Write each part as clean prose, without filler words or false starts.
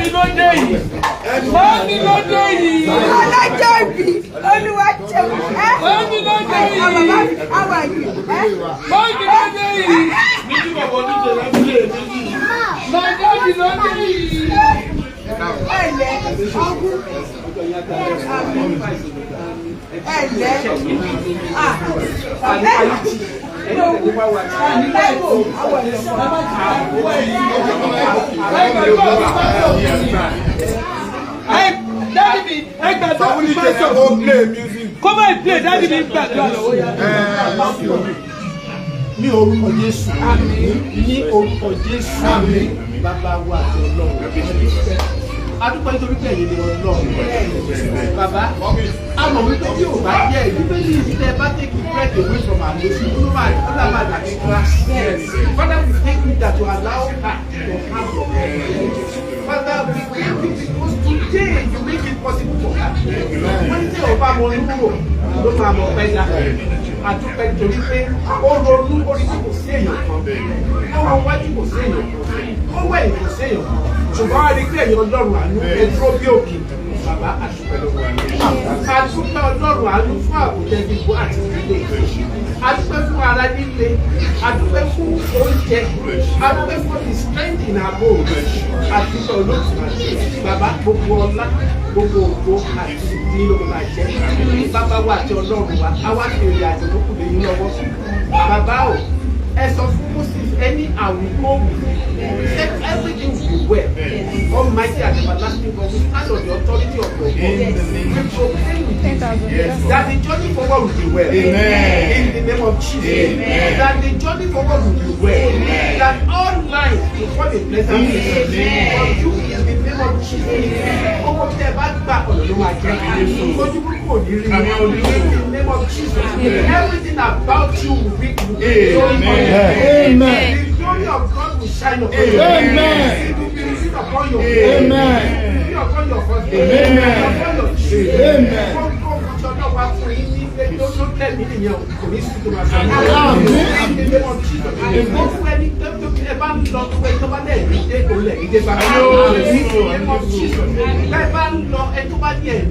mi ló dé yìí. Mọ́mí ló dé yìí. Ọlọ́jọ́ ìbí Olúwa ṣeun. Mọ́mí ló dé yìí. Àwọn yìí. Mọ́mí ló dé yìí. Níbi bàbá oníṣẹ́ lábílẹ̀ méjì. Mọ́mí ló dé yìí. Ẹ̀lẹ́ ọ̀gùn. Ẹ̀lẹ́ Come and play, Daddy me back. Ní orúkọ Jésù. Ní orúkọ Jésù. Bàbá wa àti Ọlọ́run. Adúpẹ́ nítorí pé ẹ̀yin ni Ọlọ́run. Bàbá, a mọ̀ wípé tí ò bá jẹ́ ìlú pé ní ìdílé bá take the breath away from our nation, ó máa rí ọ̀la máa dàbí class. Father, we thank you that you allow her to have your breath. Father, we thank you because today you make it possible for her. Wọ́n tí ò bá mọ níwò ló máa mọ pẹ́ dá. Adúpẹ́ nítorí pé ó ronú orí tí kò sí èèyàn kan. Ó wọ wájú kò sí èèyàn kan. Ó wẹ̀ kò sí èèyàn kan. Ṣùgbọ́n a rí pé ẹ̀yin Ọlọ́run àánú ẹ̀dúró bí òkè. Bàbá àdúpẹ́ lọ́wọ́ àánú. Adúpẹ́ Ọlọ́run àánú fún àbùjẹ gbogbo àti ìdílé. Adúpẹ́ fún ara líle. Adúpẹ́ fún oúnjẹ. Adúpẹ́ fún the strength in our bones. Adúpẹ́ Olódùmarè. Bàbá gbogbo ọlá gbogbo ògbó àti ìdí ló máa jẹ́. Bàbá wa àti Ọlọ́run wa, àwa fi èrè àjò tó kù lé yín lọ́wọ́. Bàbá o, ẹ sọ fún Moses ẹni àwùkọ́ said everything will be well. Almighty and everlasting God, we stand on the authority of your word. We proclaim that the journey forward will be well. Amen. In the name of Jesus. Amen. That the journey forward will be well. Amen. That all life will fall in pleasant places. For you in the name of Jesus. Ọmọ tí ẹ bá gbà ọ̀nà ló máa jẹ́ ojú kúkú òní rí. In the name of Jesus. Everything about you will be Amen. The glory of God will shine upon you. Amen. It will be released upon you. Amen. It will be upon your husband. Amen. Upon your children. Amen. Don't let me in your community to myself. In the name of Jesus. If not any ever not when somebody they go let it back. In the name of Jesus. Ever not anybody they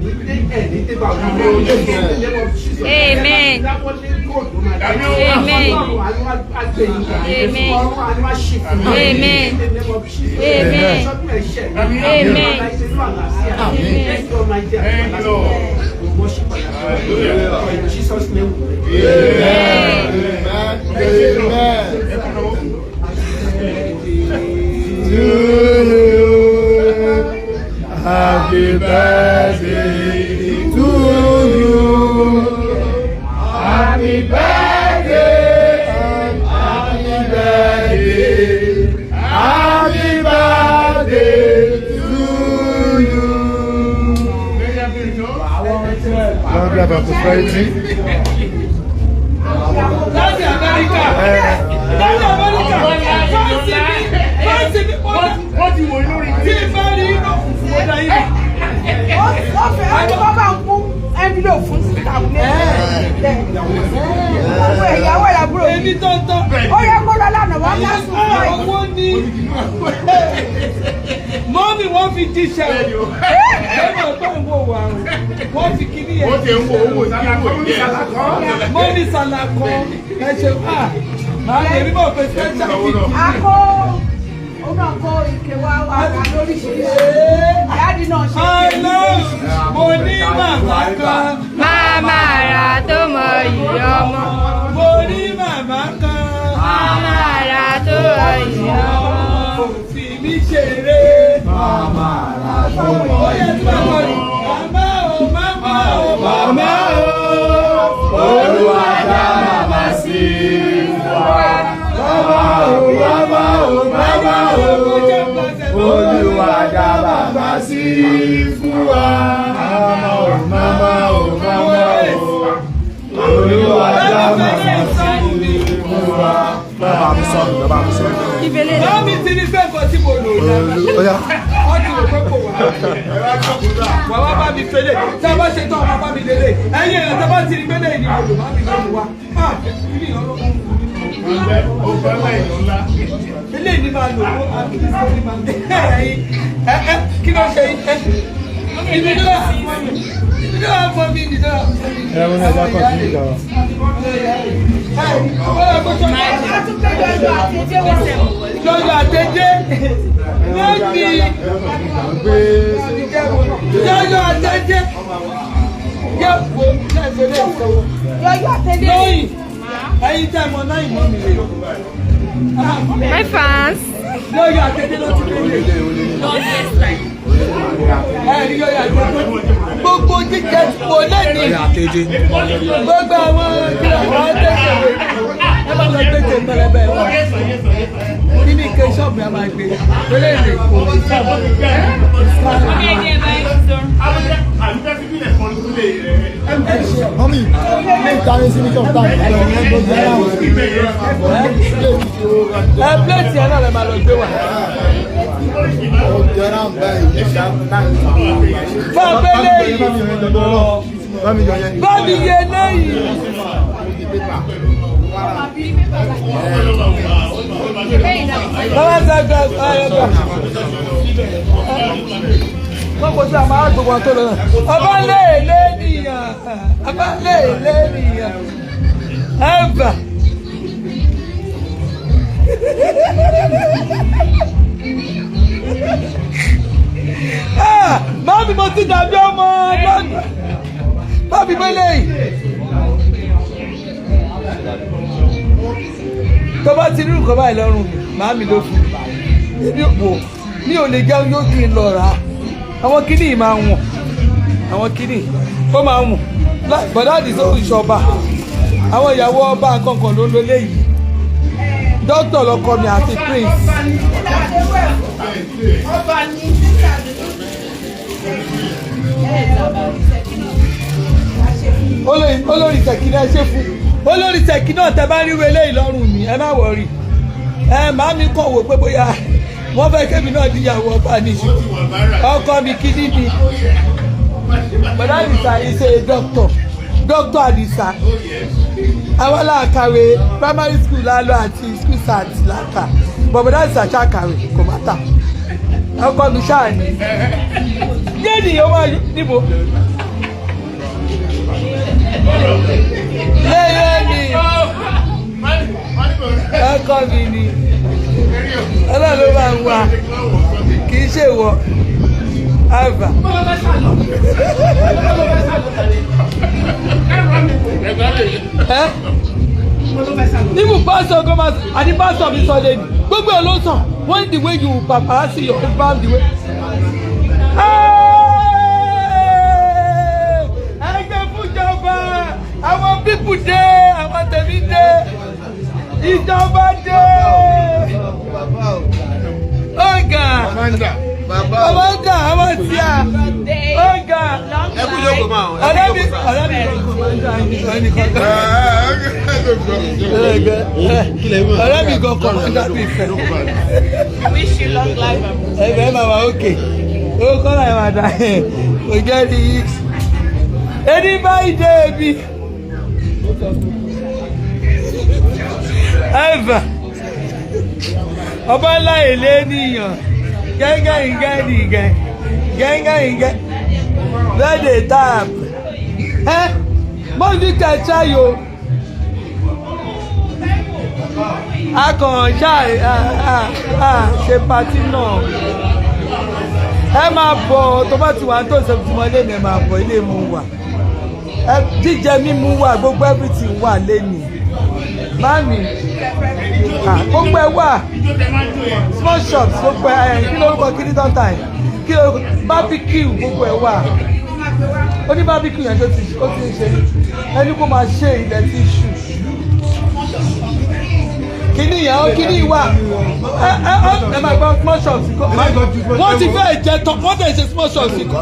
back. In the name of Jesus. Amen. That was the God. Amen. Amen. Amen. In the name of Jesus. Amen. Amen. We worship in Jesus' name. Amen. Happy birthday to you. Happy birthday. Happy birthday. Happy birthday to you. Long life and prosperity. Láti Amẹ́ríkà. Láti Amẹ́ríkà. Wọ́n ti wò lórí tí ìfẹ́ rí iná funfun ọ̀dà yìí. Ó fẹ́ ọdún bá ń fún envelope fún sísá ní ọmọ ìyàwó ìyàbúrò. Èmi tọ́ntọ́. Ó yẹ kó lọ lánàá wọ́n ká sùn fún ẹ̀. Owó ní. Mọ́mí wọ́n fi jíṣẹ́ o. Lẹ́nu ọ̀gbọ́n ìwò wà o. Wọ́n fi kíní yẹn. Wọ́n ti ń wo owó ìsàlákọ́. Mọ́mí sàlàkọ́. Ẹ ṣe fà. Màá lè rí bọ̀ pé special gift. Akó ó náà kó ike wá lóríṣiríṣi. Ìyáàdì náà ṣe Àlọ́ mo ní màmá kan. Màmá rà tó mọ iyì ọmọ. Mo ní màmá kan. Màmá rà tó mọ iyì ọmọ. Fi mí ṣeré. Màmá rà tó mọ iyì ọmọ. Màmá o, màmá o, màmá o. Olúwa dá màmá sí wa. Màmá o, màmá o, màmá o. Olúwa dá màmá sí fún wa. Màmá o, màmá o, màmá o. Olúwa dá màmá sí fún wa. Bàbá mi sọ, bàbá mi sọ. Bàbá mi ti ní fẹ́ nǹkan tí mo lò dáadáa. Wọ́n ti rò pé kò wá. Wà wá bá mi fẹ́lẹ̀. Tí a bá ṣe tán ọmọ bá mi lélẹ̀. Ẹ̀yin èèyàn tí a bá ti rí gbélé ìdìbò lò má mi lọ́wọ́ wa. ilé ìní máa lò ó àbíkísí ní máa gbé kí ló ṣe ìdílé àpò mi ìdílé àpò mi. ẹ wọ́n ní ẹja kan sí ìjà wa. lọ́jọ́ àtẹ́jẹ́ lónìí lọ́jọ́ àtẹ́jẹ́ yẹ́pọ̀ lẹ́sẹ̀lẹ̀ ìṣòwò lóyìn ẹ̀yin tẹ́ mọ náà ìmọ̀ mi rè. My fans. lọ́jọ́ àtẹ́jẹ́ ló ti kéde. ẹ̀rí lọ́jọ́ àtẹ́jẹ́ gbogbo jíjẹ kò lẹ́ni gbogbo àwọn ìgbìyànjú àtẹ́jẹ́ ẹ bá lọ gbé tèmi pẹlẹbẹ wọn nínú ike ṣọ́ọ̀bù ẹ máa gbé lórí èdè kò ní ṣọ́ọ̀bù. mọ́mí ilé ìtàrí sí ní kọ́ńtà ìlọ ìyẹn gbogbo ẹ̀rọ àwọn ẹ pléètì ẹ náà lè máa lọ gbé wá. fún abẹ́lé yìí bámi yẹ lẹ́yìn. Bàbá sàgbà ayọ̀gbà. Wọ́n kò sí àmọ́ àgbègbè tó lọ. Ọba lè lé nìyàn. Ọba lè lé nìyàn. Ẹ̀bà. Màmí mo ti dàbí ọmọ ọlọ́dún. Bábí mẹ́lẹ̀ yìí. Tó bá ti rí nǹkan báyìí lọ́rùn mi, màámi ló fún mi. Ebi òpó mi ò lè jẹun yóò kí n lọ rà á. Àwọn kíní yìí máa wọ̀n. Àwọn kíní ó máa wọ̀n. Bọ̀dá àdìsó ìṣọba. Àwọn ìyàwó ọba nǹkan ló ń lo léyìí. Dókítà lọkọ mi àti prince. Olórí Ṣẹ̀kínà ṣe fún. Olórí Ṣẹ̀kínà tẹ bá ríro eléyìí lọ́rùn mi ẹ má wọrí. Màá mi kàn wò pé bóyá wọ́n fẹ́ kémi náà díyàwó ọba níṣu. Ọkọ mi kíní mi. Bọ̀dá Àdìsá is a doctor. Dr. Àdìsá. Àwọn aláàkàwé primary school lálọ́ àti school sat láta. Bọ̀dá Àdìsá ṣàkàwé kò má tà. Ọkọ mi ṣáà ní. Yéèdì yóò wá níbo? Lẹ́yìn ni ọkọ mi ni ọlọ́run ló máa ń wá kì í ṣe wọ àbá. Níbo pásítọ̀ kan máa àti pásítọ̀ mi sọ lẹ́nu gbogbo ẹ̀ ló sàn when the way you paparazzi your husband the way. Àwọn pípù dé, àwọn tẹ̀mí dé, ìjọba dé. Ọ̀gá, àwọn tí a, ọ̀gá. Ẹ kú ló kò máa wọ̀. Ọ̀rẹ́ mi kò kọ̀mọ́ndà ẹnìkan. Ọ̀rẹ́ mi kò kọ̀mọ́ndà bí ìfẹ́. Wish you long life. Ẹgbẹ́ máa wà ókè. Ó kọ́ láì máa dà ẹ̀. Kò jẹ́ ní yìí. Ẹni báyìí dé ebi. Ẹ̀fà Ọbanla èlé nìyàn gẹ́gẹ́ lẹ́dẹ̀ táàpù mọ́jú kẹta yóò akọ̀ọ̀ṣà ṣe pàtí náà ẹ máa bọ̀ tó bá ti wà tó ṣètùmọ̀ ilé mi ẹ máa bọ̀ ilé mu wà jíjẹ mímú wà gbogbo everything wà lẹ́nu mami gbogbo ẹ wà small shops gbogbo ẹ kí lórúkọ kí ní tọ́ta ẹ kí lórúkọ barbecue gbogbo ẹ wà ó ní barbecue yẹn tó ti ń ṣe ẹni kó máa ṣe ilẹ̀ tí ṣù kíní yẹn ó kíní wà ẹ máa gbọ́ small shops wọ́n ti fẹ́ jẹ tán wọ́n tẹ̀ ṣe small shops kọ́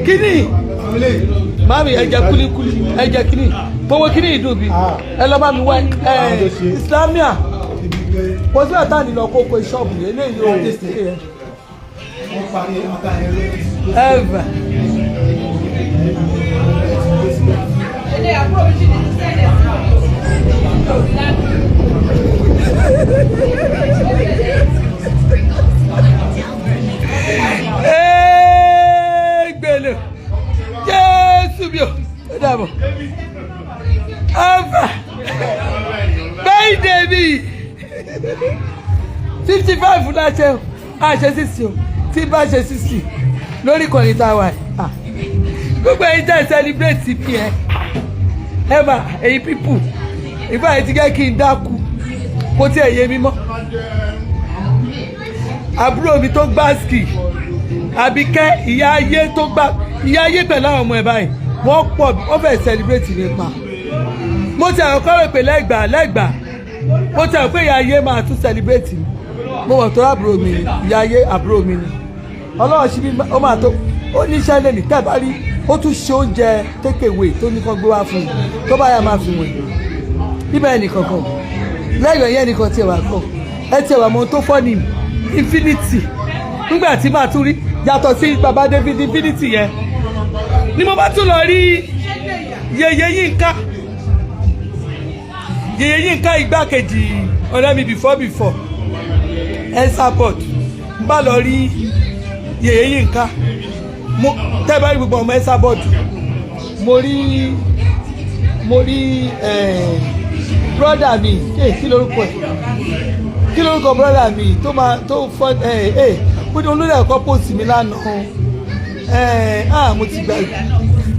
kíní mami ẹ jẹ kulikuli ẹ jẹ kíní gbogbo kíní ìdùn bi ẹ lọ bá mi wá islamia kò sí ẹ̀ta nílò kókó ṣọ́ọ̀bù eléyìí ó ẹ̀fà. sùn mi o ó dàbọ̀ ọba bẹ́ẹ̀dẹ̀ mi 55 láṣẹ o àṣẹ 60 o tí bá ṣe 60 lórí ìkànnì tá a wà gbogbo ẹ̀yin tẹ́ celebrate bí ẹ mà èyí pípù ìgbà yìí ti gẹ́ kí n dákú kó tí ẹ̀ yé mi mọ́ àbúrò mi tó gbá ski Àbíkẹ́ ìyá ayé pẹ̀lú àwọn ọmọ ẹ̀ báyìí wọ́n pọ̀ wọ́n fẹ́ celebrate mi pa mo ti àwọn kọ́rọ̀ pé lẹ́gbàá mo ti àwọn pé ìyá ayé máa tún celebrate mi mo wọ̀ tó àbúrò mi ni ìyá ayé àbúrò mi ni ọlọ́run ṣí mi ó máa tó ó ní iṣẹ́ lẹ́nu tẹ́ bá rí ó tún ṣe oúnjẹ take away tó ní kan gbé wá fún mi tó bá yà máa fi wọ̀nyí bíbẹ̀ ẹnìkan kan lẹ́yìn ẹ̀yẹ́ nìkan tiẹ̀ wà kàn ẹ tiẹ̀ wà mọ́ tó fọ́ ni infinity nígbà tí màá tún rí yàtọ̀ sí baba David infinity yẹn ni mo bá tún lọ rí Yèyé Yínká igbákejì ọ̀rẹ́ mi before ensaport n bá lọ rí Yèyé Yínká tẹ́ bá rí gbogbo ọmọ ensaport mo rí brother mi kí lórúkọ brother mi tó fọ́ mo ní olórí ẹ̀kọ́ post mi lánàá mo ti gbà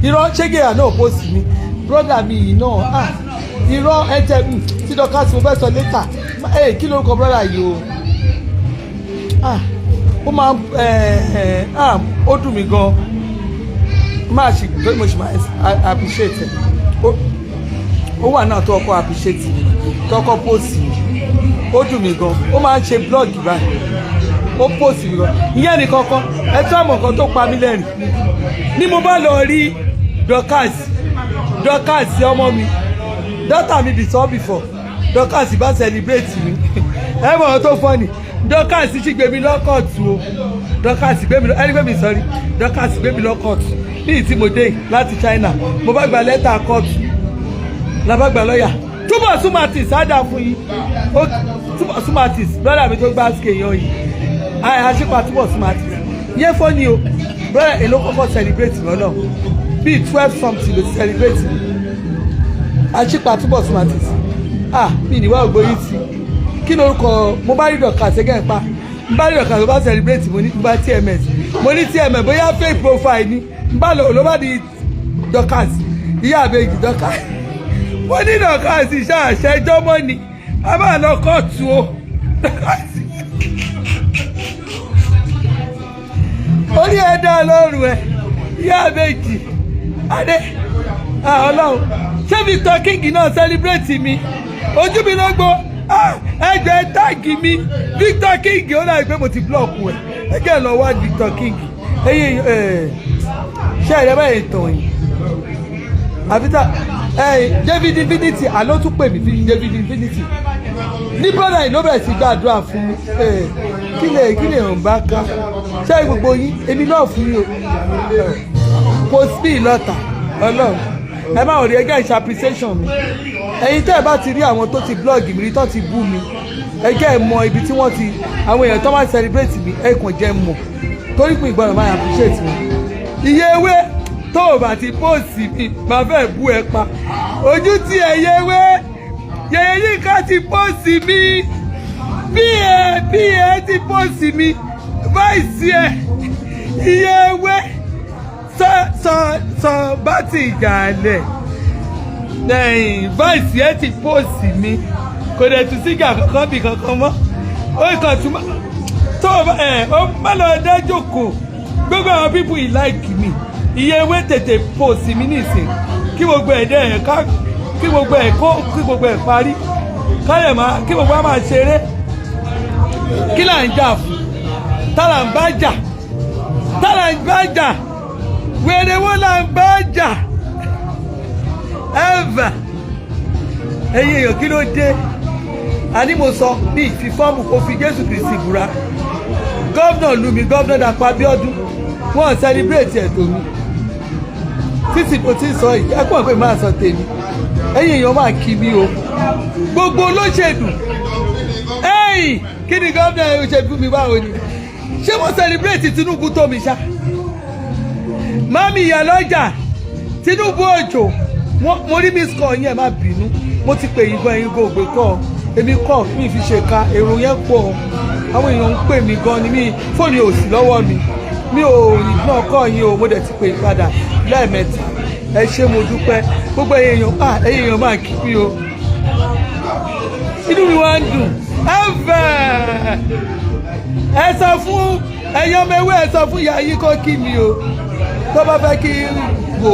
irọ́ ṣégeyà náà post mi brother mi yìí náà irọ́ ẹ̀jẹ̀ tí dọ́kà tí mo fẹ́ sọ létà kí lórúkọ brother yìí o ó máa ó dùn mí gan máa ṣe torí mo ṣe máa appreciate ó wà náà tó ọkọ appreciate mi tó ọkọ post mi ó dùn mí gan ó máa ń ṣe blog báyìí ó post mi gan ìyẹn nìkan kan ẹ tó àmọ̀ kan tó pa mí lẹ́rìn ni mo bá lọ rí Dorcas ọmọ mi dọ́tà mi before Dorcas bá celebrate mi ẹ mọ̀ ọ́ tó fọ́ ni Dorcas sì gbé mi lọ́kọ̀tù o Dorcas gbé mi lọ́kọ̀tù ní ìtí mo dé láti China mo bá gba lẹ́tà kọ́ọ̀tù làbá gba lọ́ọ̀yà túbọ̀ súnmọ́tì sádà fún yín túbọ̀ súnmọ́tì brother mi tó gbá kéèyàn yìí àṣìpà túbọ̀ súnmọ́tì yẹn fọ́ ni o brother èló kọ́kọ́ celebrate lọ́nà bíi 12 something ló ti celebrate àṣìpà túbọ̀ súnmọ́tì mi ìníwá ògbóyìn sí kí lórúkọ mo bá rí Dorcas ẹgẹ́ pa n bá rí Dorcas ló bá celebrate mo ní gba TMS bóyá fake profile ni n bá lọ bá di Dorcas ìyá àbẹ̀jì Dorcas mo ní Dorcas ìṣàṣẹjọ́ mọ́ ni a máa lọ kóòtù o ó ní ẹ̀dá ọlọ́run ẹ̀ ìyá àbẹ̀jì adé ọlọ́run ṣé Victor King náà celebrate mi ojú mi ló gbó ẹgbẹ́ táàgì mi Victor King ó náà gbé mo ti blọọkù ẹ̀ ẹgbẹ́ lọ wá Victor King ṣé ẹ̀rẹ́ báyìí tàn yìí àbíta David Infinity àló tún pè mí David Infinity ní brother yìí ló bẹ̀rẹ̀ sí gbàdúrà fún mi kí lè hàn bá ká ṣé gbogbo yín èmi náà fún yín o post me lọ́tà ọlọ́run ẹ má rí ẹgẹ́ ìṣe appreciation mi ẹ̀yin tẹ́ ẹ bá ti rí àwọn tó ti blog mi rí tó ti bú mi ẹgẹ́ ẹ mọ ibi tí wọ́n ti àwọn èèyàn tó máa celebrate mi ẹ kàn jẹ́ mọ̀ torí pé ìgbọ́dọ̀ máa appreciate mi iye ewé tó o bá ti post mi máa fẹ́ bú ẹ pa ojú tí ẹ yẹ ewé Yèyé Yínká ti post mi bí ẹ ti post mi báyìí ẹ iye ewé sọ bá ti jà lẹ̀ báyìí ẹ ti post mi kò dẹ̀ tún sígà kankan bì kankan mọ́ ó kàn tún tó ó má lọ dá jókòó gbogbo àwọn people yìí like mi iye ewé tètè post mi nísìn kí gbogbo ẹ̀ dẹ̀ ká kí gbogbo ẹ̀ parí káyọ̀ máa kí gbogbo ẹ̀ máa ṣeré kí là ń jà fún tálà ń bá jà wèrè wo là ń bá jà ẹ̀fà ẹ̀yin èèyàn kí ló dé àní mo sọ ní ìfi fọ́ọ̀mù kó fi Jésù Kristi búra gọ́vnà lu mi gọ́vnà Dàpọ̀ Abíọ́dún wọ́n celebrate ẹ̀tọ́ mi títí mo ti sọ yìí ẹ pọ̀ pé máa sọ tèmi ẹ̀yin èèyàn máa kí mi o gbogbo olóṣèlú ẹ̀yìn kí ni gọ́vnà òṣèlú mi báwo ni ṣé mo celebrate Tinubu tó mi ṣá mami ìyá lọ́jà Tinubu Òjò mo rí miss call yẹn má bínú mo ti pè yín gan ẹ̀yin gan ògbé kọ́ èmi kọ́ mi fi ṣe ka èrò yẹn pọ̀ àwọn èèyàn ń pè mí gan ni mi fóònù ò sí lọ́wọ́ mi ò ìgbọ́n kọ́ yín o mo dẹ̀ ti pè yín padà lẹ́ẹ̀mẹ́ta ẹ ṣé mo dúpẹ́ gbogbo ẹ̀yin èèyàn máa kí mi o inú mi wá ń dùn ẹ sọ fún ẹyọ mẹwẹ ẹ sọ fún ìyá yìí kó kí mi o tó bá fẹ́ kí wò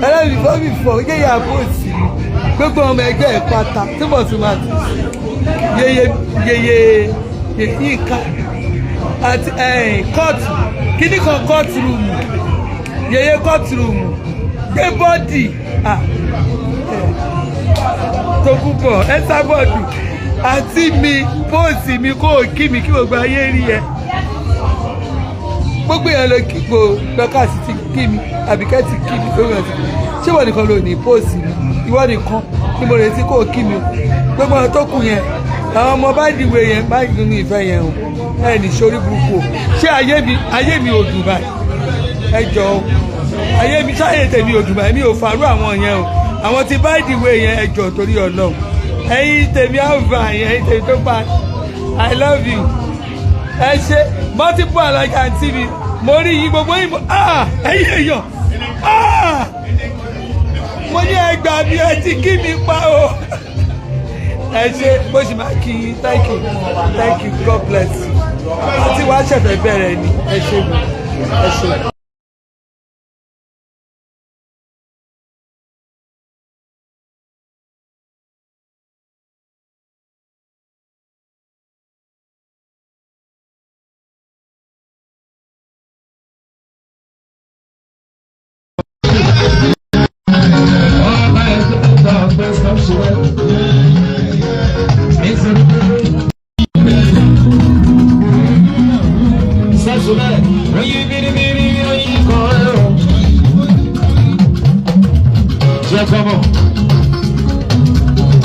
ẹlẹ́rìí fọ́ yéyà bóòsì gbogbo ọmọ ẹgbẹ́ ẹ̀ pátá túbọ̀ tún máa tù yeye yínká àti kóòtù kíní kan kóòtù rúùmù yeye kóòtù rúùmù gbé bọ́dì tó púpọ̀ ẹ sábọ̀dù àti mi bóòsì mi kó kí mi kí gbogbo ayé rí ẹ gbogbo yẹn ló kí lọ́kàsí ti kí mi àbíkẹ́ ti kí mi lórí ọ̀sẹ̀ ṣé ìwọ nìkan ló ní póòsì mi ìwọ nìkan ni mo retí kó kí mi o gbogbo àwọn tó kù yẹn àwọn ọmọ bá dìwé yẹn bá nínú ìfẹ́ yẹn o ẹ ní sórí burúkú o ṣé ayé mi ò dùn báyìí ẹ jọ o ayé mi ṣáyé tèmi ò dùn báyìí mi ò farú àwọn yẹn o àwọn tí bá dìwé yẹn ẹ jọ torí Ọlọ́run ẹ̀yin tèmi àwùjọ yẹn ẹ̀yin tèmi tó pa I love you ẹ ṣe multiple alájà àǹtí mi mo rí yín gbogbo yín ẹ̀yin èèyàn mo ní ẹgbà mi ẹ ti kí mi pa o ẹ ṣe bó ṣe máa kí yín thank you God bless you àti wàá ṣẹ̀fẹ̀ bẹ̀rẹ̀ ni ẹ ṣe mi ẹ ṣe.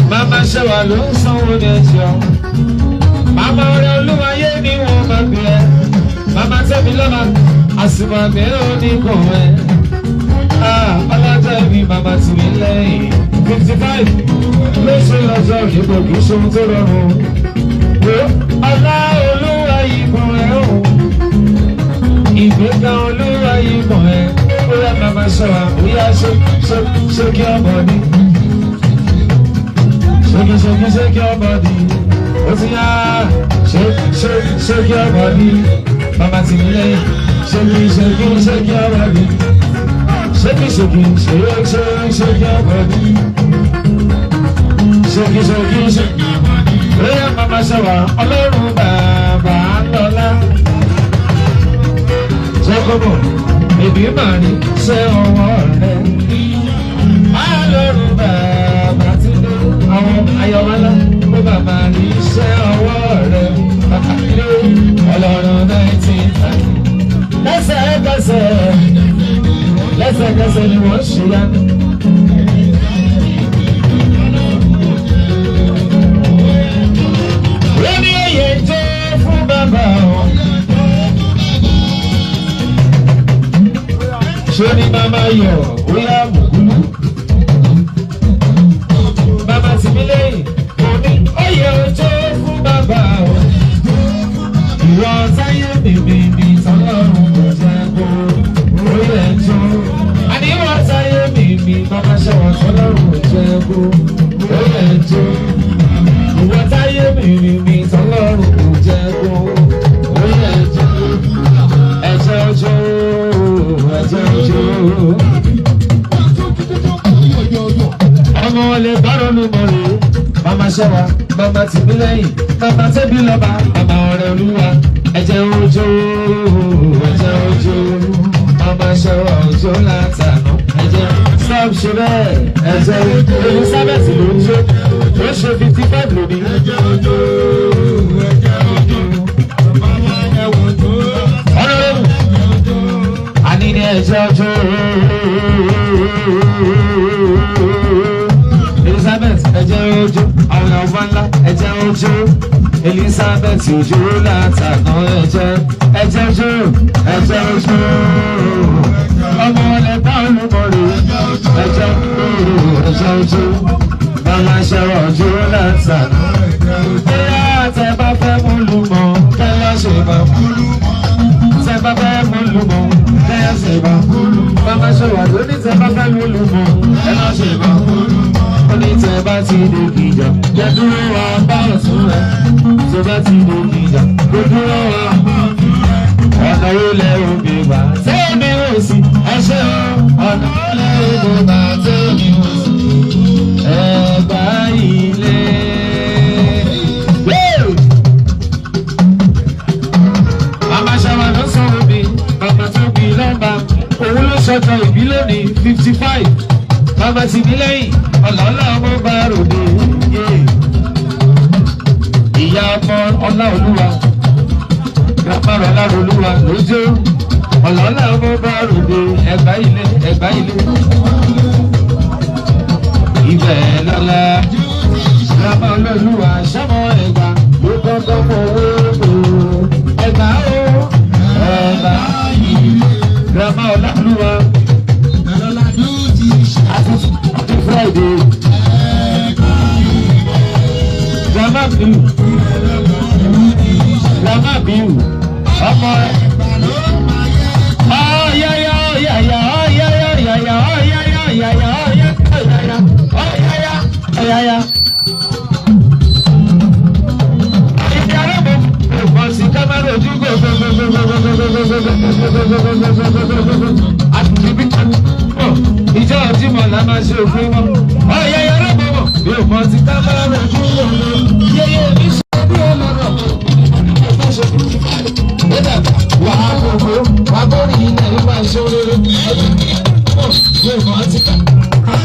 Mama ṣẹwà ló ń sanwó ní ẹjọ́. Mama ọ̀rẹ́ olúwayé ni wọ́n máa gbé ẹ. Mama tẹ́mi lọ́la, àsìmọ̀gbẹ́ oníkan ẹ. Ọlọ́jọ́ mi mama tì mí lẹ́yìn. 55 ló ṣe lọ́jọ́ ìbò kì í ṣe ohun tó rọrùn. Ọlá olúwa yìí mọ̀ ẹ́ o. Ìgbéga olúwa yìí mọ̀ ẹ́. Ó yá mama ṣẹwà, ó yá ṣe kí ọmọ ní. Shake your body. What's ya? Shake your body. Mama Timile. Shake your body. Shake your body. Shake. Oya mama Shawa. Ọlọ́run bàbá lọ́lá. Jacobo. Ebi mani ṣe ọwọ́ rẹ̀. Ọlọ́run bàbá ti dé. Àwọn ayọ̀wálá ló bàbá ní iṣẹ́ ọwọ́ rẹ̀ pàtàkì Ọlọ́run 1930. Lẹ́sẹ̀kẹsẹ̀ ni wọ́n ṣe yá. Lórí oyè jẹ́ fún bàbá wọn. Ṣé ní màmá yọ̀ ó yá mùkúlù? Mama Timilẹ́yìn òní oyè ọjọ́ fún bàbá o. Ìwọ táyé bèbè tọ́lọ́run kò jẹ́ kó oyè ẹjọ́. Àníwọ̀ táyé bèbè Mama Ṣẹwà tọ́lọ́run kò jẹ́ kó oyè ẹjọ́. Ìwọ táyé bèbè tọ́lọ́run kò jẹ́ kó oyè ẹjọ́. Ẹjọ́ ọjọ́ ọmọ lè bárò ló mọ̀ rè Mama Ṣẹwà Mama Timilẹ́yìn Mama tẹ́bí lọ́ba Mama ọ̀rẹ́ olúwa ẹ̀jẹ̀ ojo Mama Ṣẹwà ojo látànà ẹ̀jẹ̀ stop ṣe bẹ́ẹ̀ ẹ̀jẹ̀ Elizabeth ló ń jó ó ṣe 55 lónìí ẹ̀jẹ̀ ojo ọ̀rẹ́ àní ní ẹ̀jẹ̀ ojo Elizabeth ẹ̀jẹ̀ ojo àwọn Obanla ẹ̀jẹ̀ ojo Elizabeth ojo látàná ẹ̀jẹ̀ ojo ọmọ ọlẹ́ta. ojú màmá ṣẹ̀wọ̀ ojú lẹ́sà. Bóyá tẹ bá fẹ́ mú lu mọ́ kẹ́lẹ́ ṣe bá mú lu mọ́. Tẹ bá fẹ́ mú lu mọ́ kẹ́lẹ́ ṣe bá mú lu mọ́. Màmá ṣẹ̀wọ̀ lóní tẹ bá fẹ́ mú lu mọ́ kẹ́lẹ́ ṣe bá mú lu mọ́. Oní tẹ bá ti dé kìjà jẹ́ dúró wá bá ọ̀tún rẹ̀. Tẹ bá ti dé kìjà jẹ́ dúró wá ọ̀nà ilẹ̀ òbí gbà tẹ́mi ò sí ẹṣẹ́ ọ̀nà ilẹ̀ òbí gbà tẹ́mi ò sí ẹ̀gbá ilé. Màmá ṣàwà ló sọ omi bàbá tó bí lọ́ba òun ló ṣọjọ́ ìbí lónìí 55 bàbá ti bí lẹ́yìn ọ̀làọ̀là ọmọ bá ròde ìyá ọmọ ọlá olúwa gbàgbọ́rọ̀ lárolúwa lójó ọ̀làọ̀là ọmọ bá ròde ẹ̀gbá ilé ibẹ̀ lọ́la gbàgbọ́ olóòlùwà sọ́mọ ẹ̀gbá ló kọ́kọ́ mọ owó ẹ̀gbá o ẹ̀gbá gbàgbọ́ ọ̀làlúwa àti Friday grandma bill ọmọ ọ̀yáyá sí kámẹ́rà ojú ìjọ ọtí mọ̀ la máa ṣe òfin mọ́ ọ̀yáyá rẹ̀bọ̀bọ̀ bí o mọ̀ sí kámẹ́rà ojú yẹyẹ mi ṣe bí ọlọ́rọ̀ wà á gbogbo wà á bọ́ọ̀rì yìí náà nípa ìṣòro rẹ̀ bí o mọ̀ sí kámẹ́rà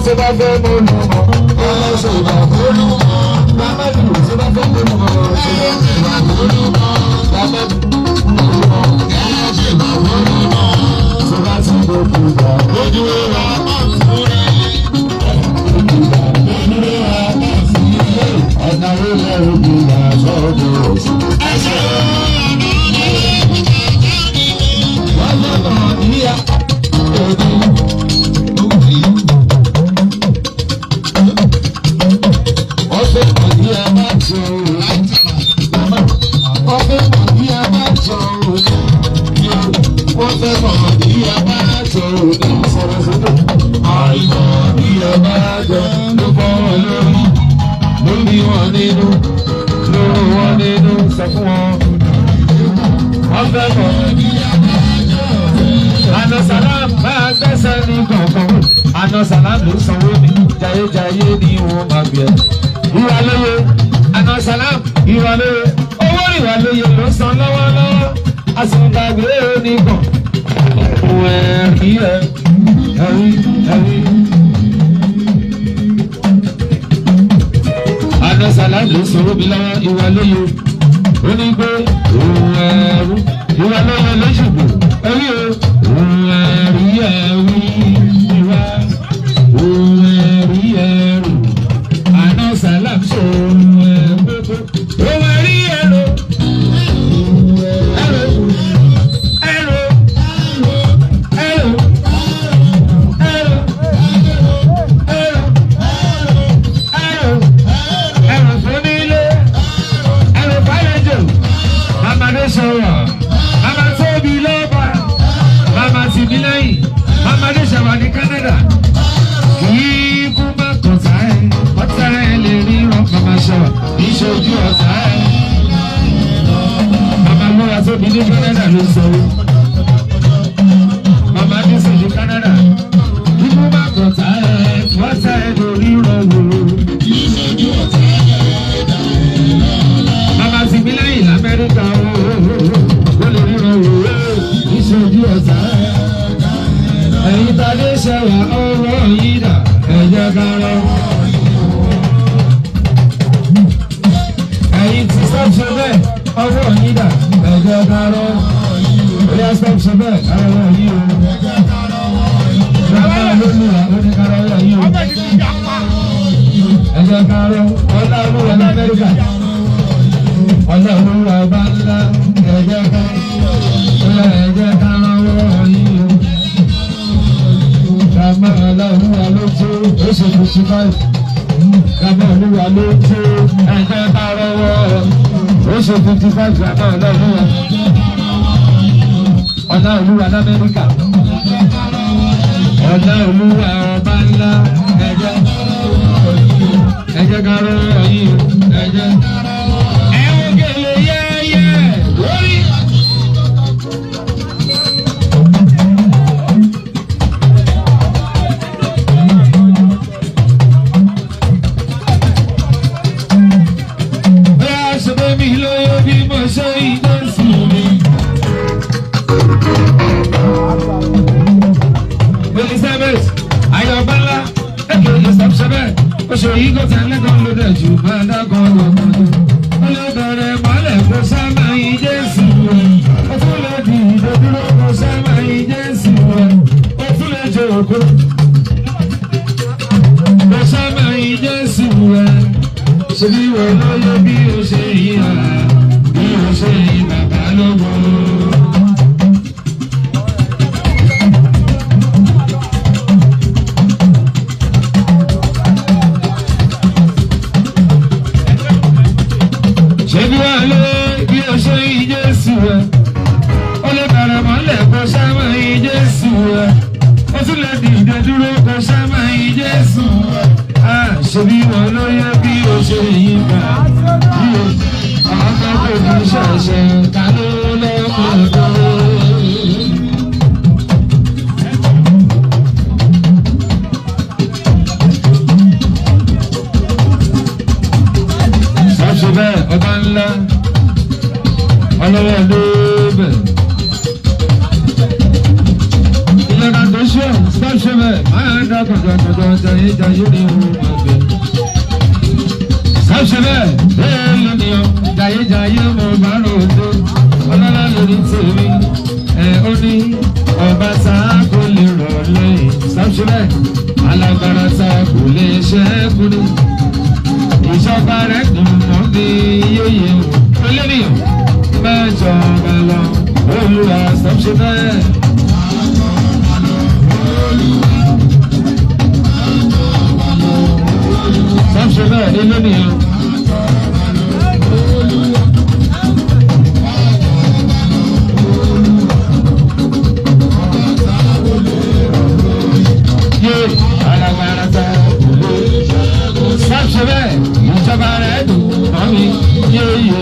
tí bá fẹ́ mú lu mọ́ ọmọ ṣòwò àbúrú bàbá mi tí bá fẹ́ mú lu mọ́ ṣòwò àbúrú bàbá mi ọmọ ṣòwò àbúrú tí bá ti gbogbo ìgbà lójú wa ọ̀nà ilẹ̀ òbí wà sọ́dọ̀ ọ̀sùn. wọ́n lọ́kàn níyà òbí. Àná sàlám ló sanwó mi, jayéjayé ni wọ́n máa gbé ẹ̀. Ìwà lóye, àná sàlám, ìwà lóye, owó ìwà lóye ló san lọ́wọ́lọ́wọ́. Àsùnbàgbé onígbọ̀n, òun ẹ̀rí ẹ̀, ẹ̀rí. Àná sàlám ló sanwó mi lọ́wọ́, ìwà lóye, ó ní pé òun ẹ̀rú, ìwà lóye ló ṣùgbọ́, ẹ̀rí o, òun ẹ̀rí ẹ̀rí. Salam so ìṣojú ọ̀tá ẹ̀. Màmá múra tóbi ní Canada ló sọ̀rọ̀. Màmá ní sí ní Canada. Ibú má kọ̀tá ẹ̀ wọ́tá ẹ̀ lórí rọ̀wọ̀. Ìṣojú ọ̀tá ẹ̀. Màmá sì mí lẹ́yìn l'Amẹ́ríkà ó lè rí rọ̀wọ̀. Ìṣojú ọ̀tá ẹ̀. Ẹ̀yin tàdé ṣẹ̀wà ọwọ́ yìí dà ẹ̀jẹ̀ ká lọ. Stop ṣe bẹ́ẹ̀ ọwọ́ yìí dà ẹ̀jẹ̀ kárọ̀ oya stop ṣe bẹ́ẹ̀ ọwọ́ yìí o bàbá olóòlùwà oníkàrọ̀ ọwọ́ yìí o ẹ̀jẹ̀ kárọ̀ ọlá olúwa ní Amẹ́ríkà ọlá olúwa Obanla ẹ̀jẹ̀ kárọ̀ ọwọ́ yìí o bàbá ó ṣe 55. Bàbá olúwa ló jó ẹgbẹ́ bá rọwọ́. Ó ṣe 55 bàbá olúwa. Ọ̀nà olúwa l'Amẹ́ríkà. Ọ̀nà olúwa ọba ńlá ẹ̀jẹ̀ ká rọwọ́ yìí ẹ̀jẹ̀. Ẹ̀wọ̀n gèlè yẹ́yẹ́ lórí. Ayọ̀bánlá ẹ̀kẹ́ ìsọ̀bṣẹ́bẹ̀ oṣù yìí kò tẹ́lẹ̀ kan ló dẹ̀ jù bá dákọ̀ lọ́kọ̀ọ́dún. Ó lè bẹ̀rẹ̀ mọ́lẹ̀ kó sábà yín Jésù rẹ̀. Ó tún lè di ìdádúró kó sábà yín Jésù rẹ̀. Ó tún lè jẹ òkú kó sábà yín Jésù rẹ̀. Ṣé bí wọ́n lóye bí o ṣe yí ara bí o ṣe yí bàbá lọ́wọ́. Ṣebí wà lé bí o ṣe yí Jésù rẹ̀, ó lè bẹ̀rẹ̀ mọ́lẹ̀ kó sámà yí Jésù rẹ̀, ó tún lè dìde dúró kó sámà yí Jésù rẹ̀. Ṣebí wà lóye bí o ṣe yí gbà, bí o ọmọ kò ní ṣẹ̀ṣẹ̀ ká ló lọ́kọ̀ọ́dọ́. Bẹ́ẹ̀ ọba ńlá ọlọ́wọ́ lóbẹ̀. Ìlànà tó ṣe ṣe bẹ́ẹ̀ máa ń dá kọ̀dọ̀kọ̀dọ̀ jayéjayé ní ohun ọ̀gbẹ́. Ṣáṣe bẹ́ẹ̀ bẹ́ẹ̀ lónìí jayéjayé mo bá ròdó ọlọ́lá lórí tèmi ó ní ọba tá kò lè rọ̀ lẹ́yìn. Ṣáṣe bẹ́ẹ̀ alágbára tá kò lè ṣẹ́kù ní. Ìjọba rẹ̀ dùn mọ́ bí yéye olóríyàn mẹ́jọ mẹ́lọ olúwa ṣàṣẹ bẹ́ẹ̀. Ṣàṣẹ bẹ́ẹ̀ olóríyàn. Yé alágbára ta ṣàṣẹ bẹ́ẹ̀. Ìjọba rẹ̀ dùn mọ́ mi yéye.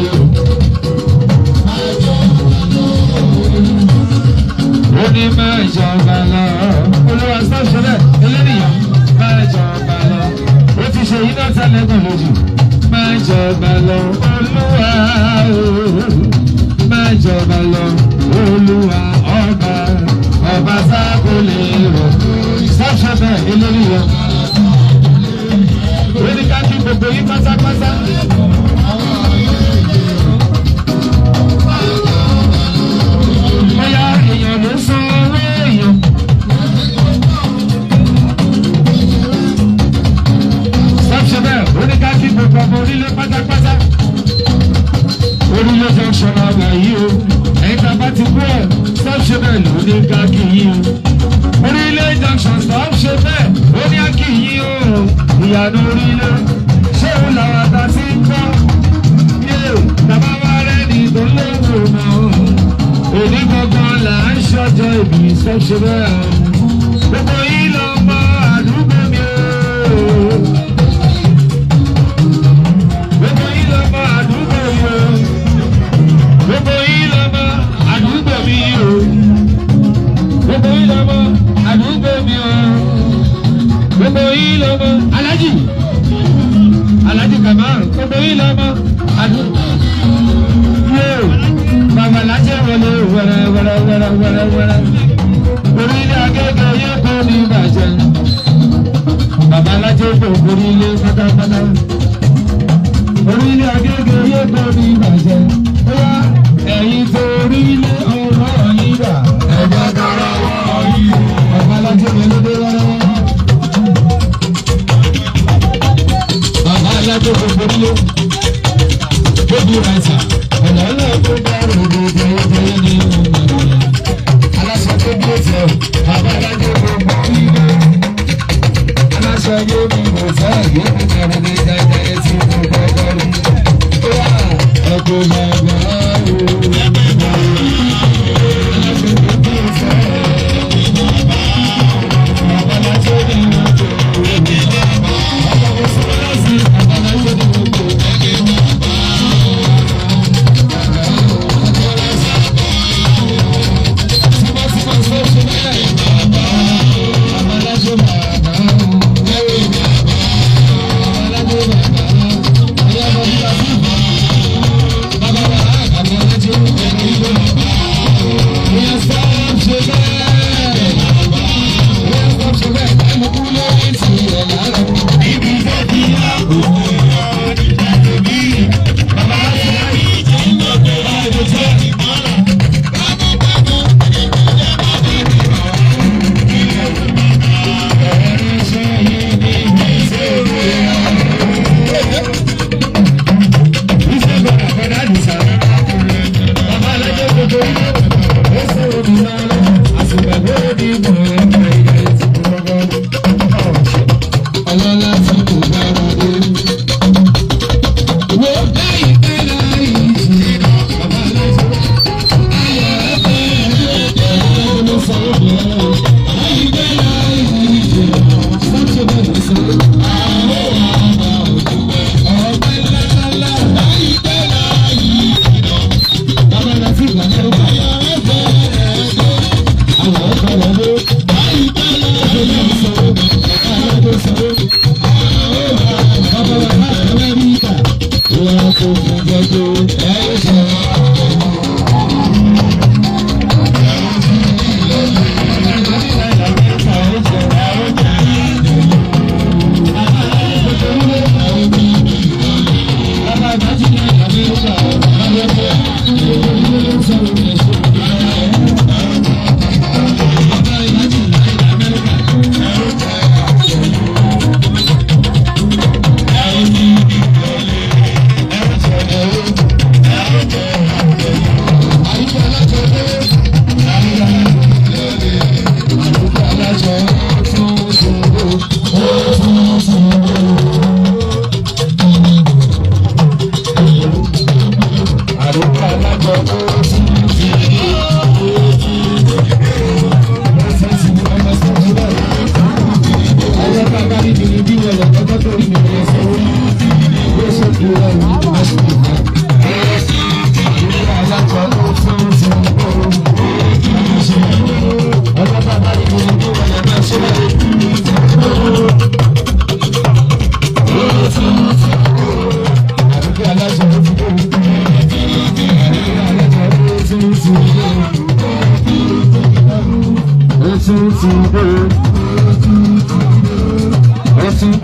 Ó ní máa jọba lọ. Olúwa sọ́ṣẹ́lẹ̀ eléyìí máa jọba lọ. Ó ti ṣe iná tẹ́lẹ̀kùn lójú. Máa jọba lọ. Olúwa máa jọba lọ. Olúwa ọba sáko lè rọ̀. Sọ́ṣẹ́lẹ̀ eléyìí. Ó ní ká kí gbogbo yín pátápátá. Bóyá èèyàn ló sọ owó èèyàn. Ṣọ́ọ̀ṣì bẹ́ẹ̀ ó ní ká kí gbogbo ọmọ orílẹ̀ pátápátá. Orílẹ̀ junction àgbà yìí o. Ẹ̀yin tá a bá ti kú ẹ̀ ṣọ́ọ̀ṣì bẹ́ẹ̀ ló ní ká kí yín o. Orílẹ̀ junction ṣọ́ọ̀ṣì bẹ́ẹ̀ ó ní á kí yín o. Ìyànà orílẹ̀ ṣé òun làwọn àtà sí ń kọ́? Bàbá wa rẹ̀ ní tó lówó mọ́. Òní gangan là ń ṣọjọ́ ìbí ṣọ́ọ̀ṣì bẹ́ẹ̀. Gbogbo yìí lọ mọ àdúgbò mi o. Gbogbo yìí lọ mọ àdúgbò mi o. Gbogbo yìí lọ mọ àdúgbò mi o. Gbogbo yìí lọ mọ àdúgbò mi o. Gbogbo yìí lọ mọ Alhaji Kamal. Gbogbo yìí lọ mọ àdúgbò. Bàbá lájẹ́ wọlé wẹ́rẹ́. Orílẹ̀ Agége yóò kó ní ìbàjẹ́. Bàbá lájẹ́ kò orílẹ̀ pátápátá. Orílẹ̀ Agége yóò kó ní ìbàjẹ́. Bóyá ẹ̀yin tó orílẹ̀ ọ̀rọ̀ yíra. Ẹ̀jẹ̀ kára wọ̀ yìí. Bàbá lájẹ́ wọlé wẹ́rẹ́. Bàbá lájẹ́ kò orílẹ̀. Gbogbo rẹ̀ ọ̀nà tó bá rògbò jẹ́jẹ́ ní ọmọ aláṣẹ tó bí ó tẹ̀ bàbá dájọ́ gbogbo ìgbà aláṣẹ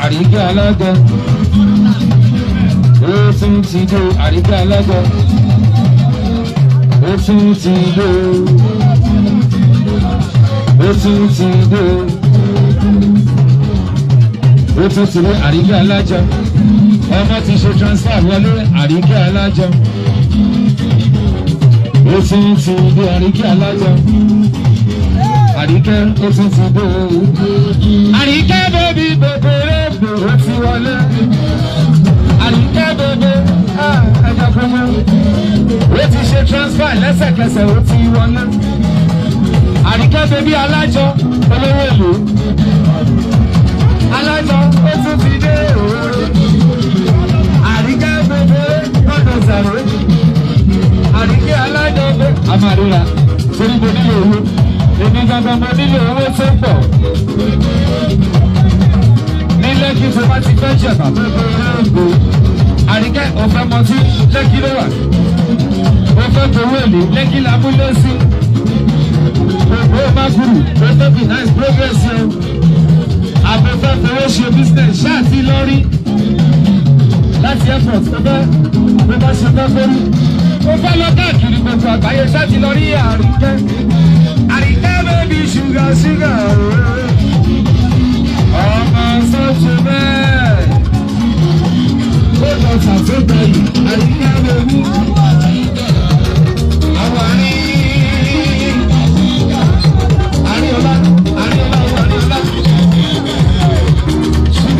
Àríkẹ́ alága ó tún ti dé. Àríkẹ́ alága ó tún ti dé. Ó tún ti dé. Ó tún ti dé. Àríkẹ́ alájà ọmọ ti ṣe transfer wọlé. Àríkẹ́ alájà ó tún ti dé. Àríkẹ́ alájà Àríkẹ́ ó tún ti dé. Àríkẹ́ bèbí bèbèrè ó ti wọlé. Àríkẹ́ bèbè ẹja kọ́mọ́ ó ti ṣe transfer lẹ́sẹ̀kẹsẹ̀ ó ti wọlé. Àríkẹ́ bèbí alájọ olówó èlò. Alájọ ó tún ti dé. Àríkẹ́ bèbè gbọ́dọ̀ sàrò. Àríkẹ́ alájọ bè àmàríra torí mo nílò owó. Èmi gangan mo nílò owó tó ń pọ̀. Ní Lẹ́kì tó bá ti fẹ́ jẹ̀bà gbogbo. Àríkẹ́ ọ̀fẹ́ mọtí Lẹ́kì ló wà. Ó fẹ́ gbowó èlé Lẹ́kì lábúlé sí. Gbogbo Mágùrù gbogbo finance progress o. Àbẹ̀fẹ́ fowó ṣe business ṣáàtì lọ́rí. Láti airport tó bá ṣe fẹ́ fórí. Ó fẹ́ lọ káàkiri gbogbo àgbáyé ṣáàtì lọ́rí Àríkẹ́. Àríkẹ́ bèbí ṣúgà ṣúgà ọmọ sọ́ọ̀tù bẹ́ẹ̀. Ó lọ ṣàtúntò yìí Àríkẹ́ bèbí. Àwọn Àríọlá. Ṣúgà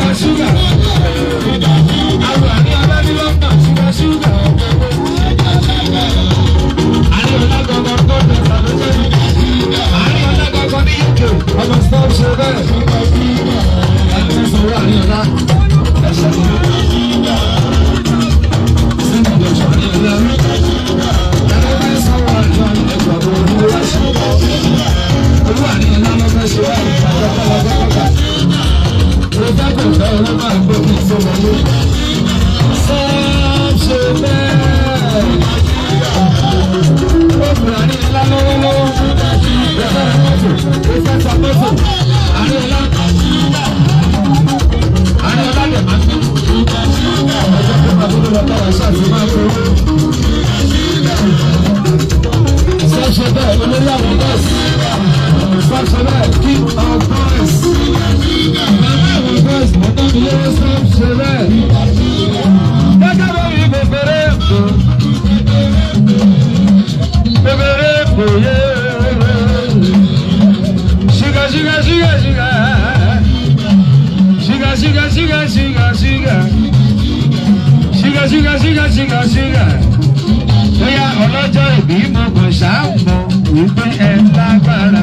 Bóyá ọlọ́jọ́ ìbí mo kò ṣàmọ̀ wípé ẹ lágbára.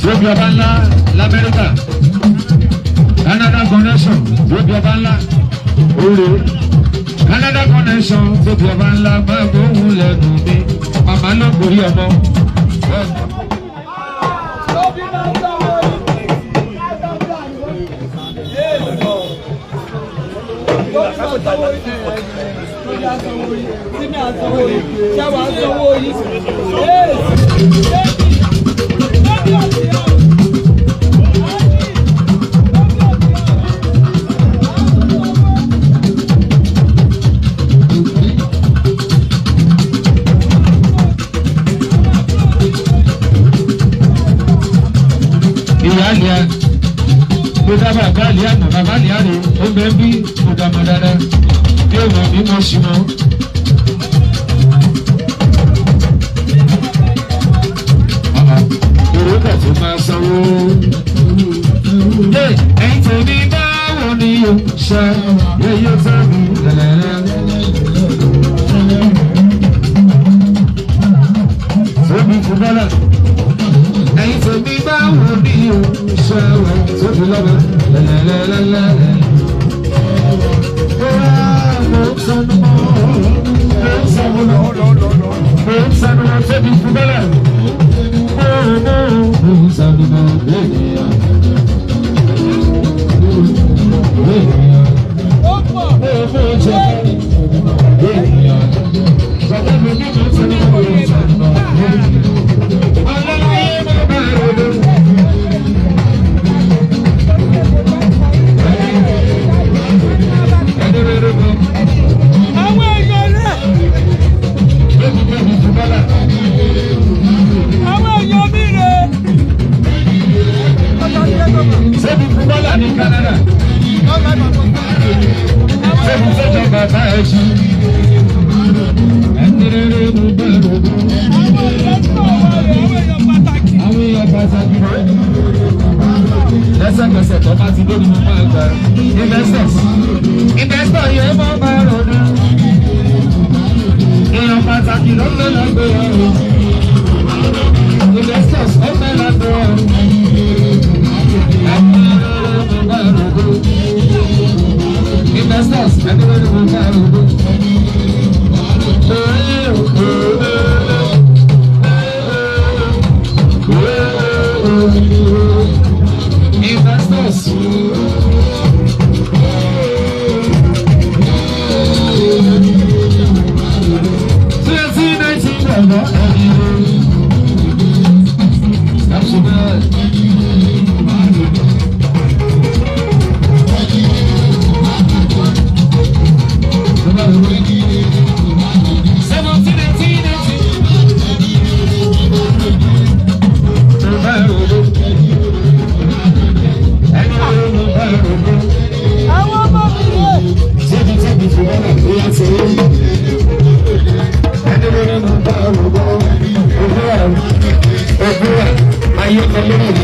Tóbi ọba ńlá l'Amẹ́ríkà, Canada connection, tóbi ọba ńlá oore. Canada connection, tóbi ọba ńlá máa gbóhùn lẹ́nu mi. Màmá ló gorí ọmọ. Ìyáàlíà ló dábàá bá àlíà mọ̀ bàbá àlíà rè ó bẹ́ẹ̀ bí mo dá mọ́ dáadáa bí ó mọ̀ bí mo ṣì mọ́. Orúkọ tó máa sanwó. Ẹ̀yin tèmi báwo ni o ṣe yẹ́yẹ́ tẹ́mi lẹ́lẹ́lẹ́. Tóbi fún bọ́lá. Ẹ̀yin tèmi báwo ni o ṣe wẹ̀ tóbi lọ́wọ́ lẹ́lẹ́lẹ́lẹ́. Mo ń sanu mọ́, mo ń sanu mọ́, mo ń sanu mọ́ tóbi fún bọ́lá. Lẹ́sẹ̀kẹsẹ̀ tó bá ti dé ni mo máa gbà. Investor yẹn mọ́ máa ronú. Èèyàn pàtàkì ló ń lé lọ́gbẹ̀ẹ́ ọ̀rọ̀. Investors ó fẹ́ lọ́gbẹ̀ẹ́ ọ̀rọ̀. Investors ẹni ló ní mo máa ronú. Investors.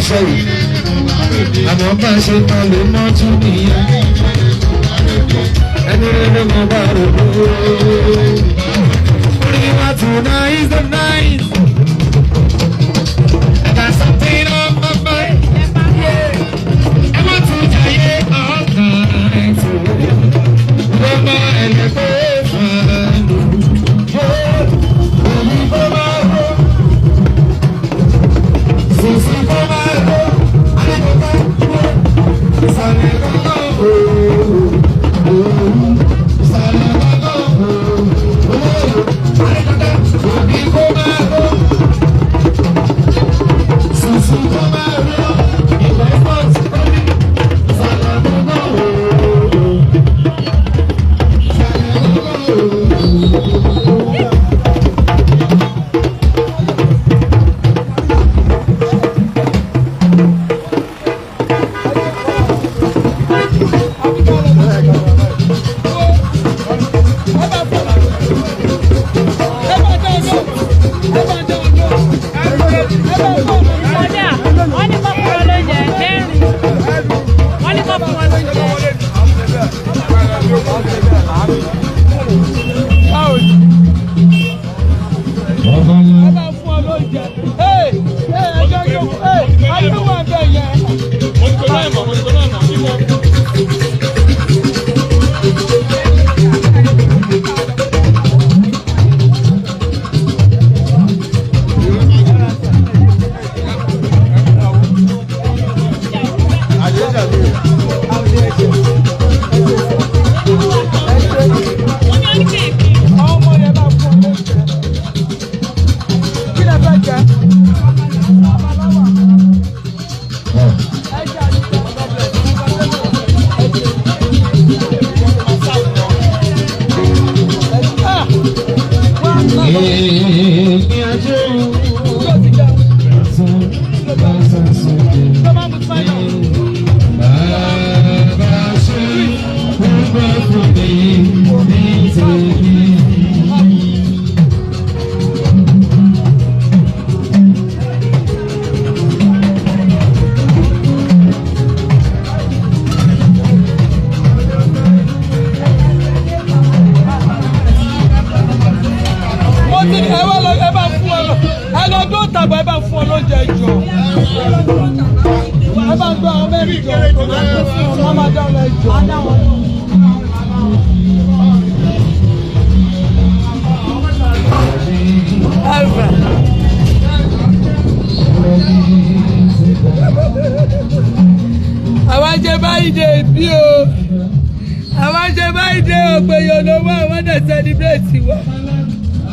sẹ́yìn àmọ́ bá ṣe tán lè mọ́jú nìyẹn ẹni rere mo bá rò ó. Only tonight is the night. I got something on my mind. I want to die all night. Mama and the boyfriend. Baby, for my home. Sissy, for my home. I don't know. It's a little home. It's a little home. I don't know. Baby, for my home. fún wa lóúnjẹ. ẹ bá fún ọ lóúnjẹ. ẹjọ́ yóò ayé wà bẹ́ẹ̀ yẹn.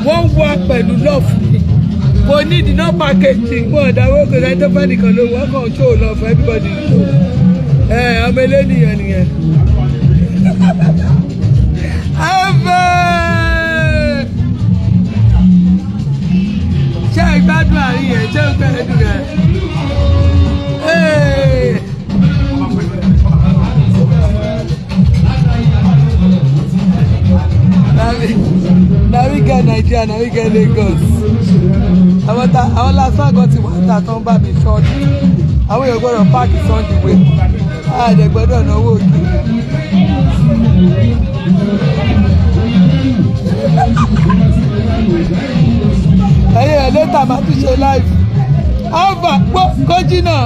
Wọ́n wá pẹ̀lú love ni kò ní ìdíná packaging mọ́ ọ̀dáwó kò sẹ́ni tó fẹ́ nìkan ló wọ́n kàn show love for everybody ọmọ eléyìí nìyẹn. ṣé ẹ gbádùn àárín yẹn ṣé ó gbẹ́ ẹ̀dùn rẹ̀? Now we get Nigeria, now we get Lagos. Àwọn lásán gan ti wà níta tó ń bá mi ṣọ́ọ̀tì. Àwọn èèyàn gbọ́dọ̀ páàkì Sunday way. Àdè gbọ́dọ̀ náwó òkè. Ẹyẹ ẹ̀ létà máa tún ṣe láìpẹ́. Alva kó jìnnà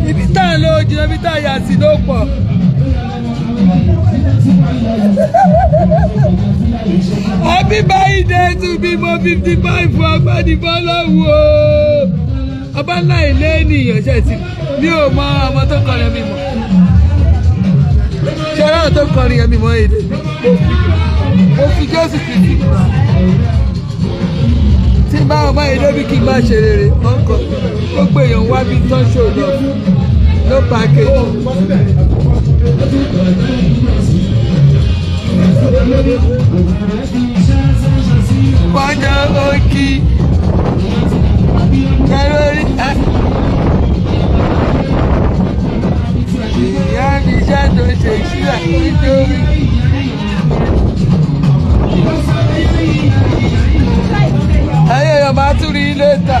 ibi tá à ń lọ jìnnà ibi tá à yà sí ló pọ̀. Happy birthday to be mo 55 fún agbádìbọ́lọ́wọ́ Obanla ilé ènìyàn ṣe ti mi ò mọ ọmọ tó kọrin mi mọ̀ ṣe ọ̀rọ̀ tó kọrin mi mọ̀ èdè mo fi Jésù Kristi kúrò tí bá ọmọ èdè bí kí n má ṣe rere ọkọ gbogbo èèyàn wá bí tán ṣò lọ ló pàkéjì. Wájà òkì kẹrọrí ìyá mi ṣàtò ṣe ìṣúra nítorí ayé ọmọ àtúrí ilé ta.